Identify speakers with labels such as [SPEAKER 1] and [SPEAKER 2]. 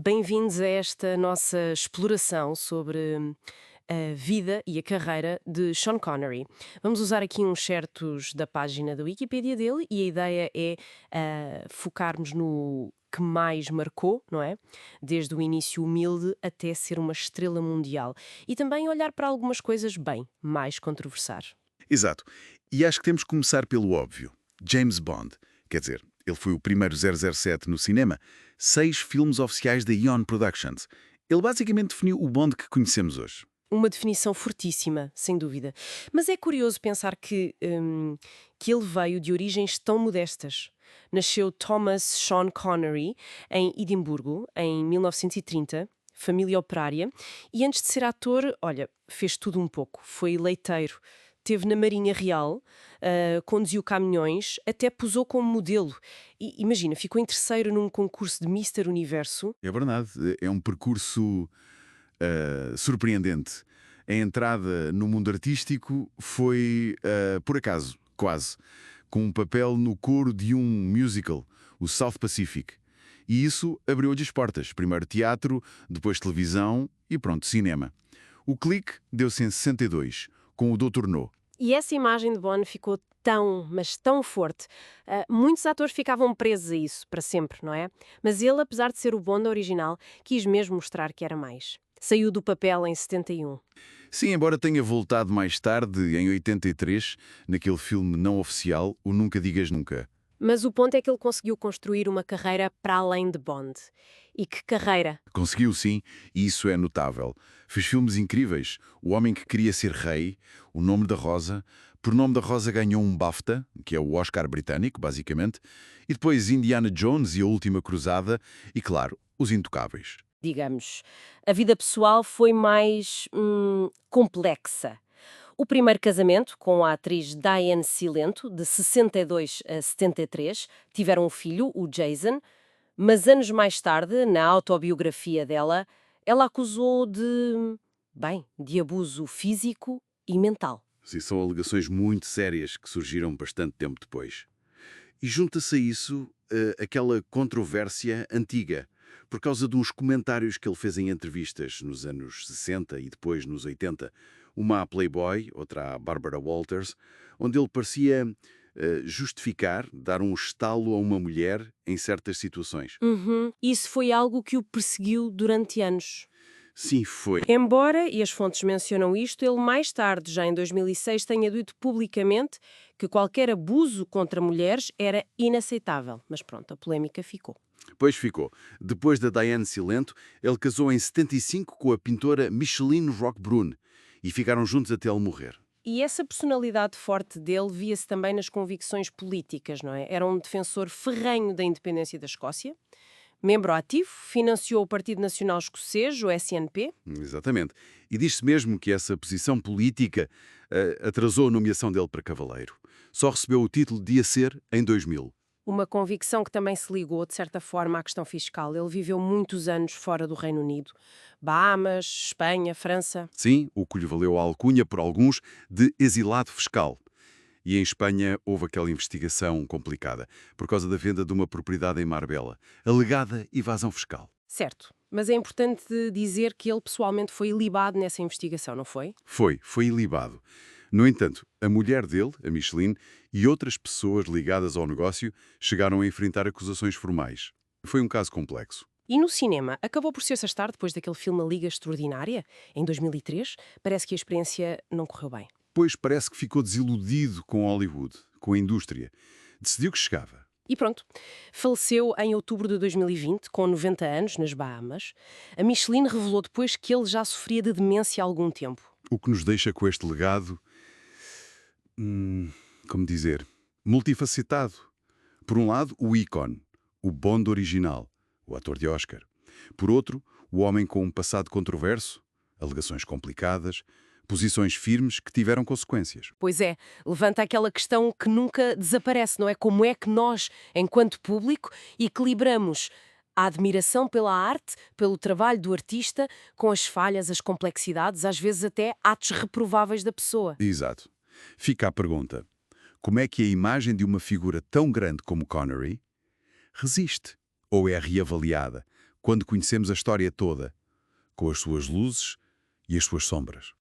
[SPEAKER 1] Bem-vindos a esta nossa exploração sobre a vida e a carreira de Sean Connery. Vamos usar aqui uns certos da página da Wikipedia dele e a ideia é focarmos no que mais marcou, não é? Desde o início humilde até ser uma estrela mundial. E também olhar para algumas coisas bem mais controversar.
[SPEAKER 2] Exato. E acho que temos que começar pelo óbvio. James Bond. Quer dizer, ele foi o primeiro 007 no cinema. 6 filmes oficiais da Eon Productions. Ele basicamente definiu o Bond que conhecemos hoje.
[SPEAKER 1] Uma definição fortíssima, sem dúvida. Mas é curioso pensar que ele veio de origens tão modestas. Nasceu Thomas Sean Connery em Edimburgo, em 1930, família operária, e antes de ser ator, olha, fez tudo um pouco. Foi leiteiro, teve na Marinha Real, conduziu caminhões, até posou como modelo. E imagina, ficou em terceiro num concurso de Mister Universo.
[SPEAKER 2] É verdade. É um percurso surpreendente. A entrada no mundo artístico foi, por acaso, quase, com um papel no coro de um musical, o South Pacific. E isso abriu-lhe as portas. Primeiro teatro, depois televisão e pronto, cinema. O clique deu-se em 62, com o Dr. No.
[SPEAKER 1] E essa imagem de Bond ficou tão, mas tão forte. Muitos atores ficavam presos a isso, para sempre, não é? Mas ele, apesar de ser o Bond original, quis mesmo mostrar que era mais. Saiu do papel em 71.
[SPEAKER 2] Sim, embora tenha voltado mais tarde, em 83, naquele filme não oficial, o Nunca Digas Nunca.
[SPEAKER 1] Mas o ponto é que ele conseguiu construir uma carreira para além de Bond. E que carreira!
[SPEAKER 2] Conseguiu sim, e isso é notável. Fez filmes incríveis. O Homem que Queria Ser Rei, O Nome da Rosa. Por Nome da Rosa ganhou um BAFTA, que é o Oscar britânico, basicamente. E depois Indiana Jones e A Última Cruzada. E, claro, Os Intocáveis.
[SPEAKER 1] Digamos. A vida pessoal foi mais complexa. O primeiro casamento, com a atriz Diane Cilento, de 62 a 73, tiveram um filho, o Jason, mas anos mais tarde, na autobiografia dela, ela acusou de abuso físico e mental.
[SPEAKER 2] Sim, são alegações muito sérias que surgiram bastante tempo depois. E junta-se a isso aquela controvérsia antiga, por causa de uns comentários que ele fez em entrevistas nos anos 60 e depois nos 80, uma à Playboy, outra à Barbara Walters, onde ele parecia justificar, dar um estalo a uma mulher em certas situações.
[SPEAKER 1] Uhum. Isso foi algo que o perseguiu durante anos.
[SPEAKER 2] Sim, foi.
[SPEAKER 1] Embora, e as fontes mencionam isto, ele mais tarde, já em 2006, tenha dito publicamente que qualquer abuso contra mulheres era inaceitável. Mas pronto, a polémica ficou.
[SPEAKER 2] Pois ficou. Depois da Diane Cilento, ele casou em 75 com a pintora Micheline Roquebrune e ficaram juntos até ele morrer.
[SPEAKER 1] E essa personalidade forte dele via-se também nas convicções políticas, não é? Era um defensor ferrenho da independência da Escócia, membro ativo, financiou o Partido Nacional Escocês, o SNP.
[SPEAKER 2] Exatamente. E diz-se mesmo que essa posição política atrasou a nomeação dele para cavaleiro. Só recebeu o título de a ser em 2000.
[SPEAKER 1] Uma convicção que também se ligou, de certa forma, à questão fiscal. Ele viveu muitos anos fora do Reino Unido. Bahamas, Espanha, França.
[SPEAKER 2] Sim, o que lhe valeu a alcunha, por alguns, de exilado fiscal. E em Espanha houve aquela investigação complicada, por causa da venda de uma propriedade em Marbella, alegada evasão fiscal.
[SPEAKER 1] Certo. Mas é importante dizer que ele pessoalmente foi ilibado nessa investigação, não foi?
[SPEAKER 2] Foi ilibado. No entanto, a mulher dele, a Micheline, e outras pessoas ligadas ao negócio chegaram a enfrentar acusações formais. Foi um caso complexo.
[SPEAKER 1] E no cinema, acabou por se assustar depois daquele filme A Liga Extraordinária, em 2003? Parece que a experiência não correu bem.
[SPEAKER 2] Pois parece que ficou desiludido com Hollywood, com a indústria. Decidiu que chegava.
[SPEAKER 1] E pronto, faleceu em outubro de 2020, com 90 anos, nas Bahamas. A Micheline revelou depois que ele já sofria de demência há algum tempo.
[SPEAKER 2] O que nos deixa com este legado, como dizer, multifacetado. Por um lado, o ícone, o Bond original, o ator de Oscar. Por outro, o homem com um passado controverso, alegações complicadas, posições firmes que tiveram consequências.
[SPEAKER 1] Pois é, levanta aquela questão que nunca desaparece, não é? Como é que nós, enquanto público, equilibramos a admiração pela arte, pelo trabalho do artista, com as falhas, as complexidades, às vezes até atos reprováveis da pessoa.
[SPEAKER 2] Exato. Fica a pergunta: como é que a imagem de uma figura tão grande como Connery resiste? Ou é reavaliada,
[SPEAKER 3] quando conhecemos a história toda, com as suas luzes e as suas sombras.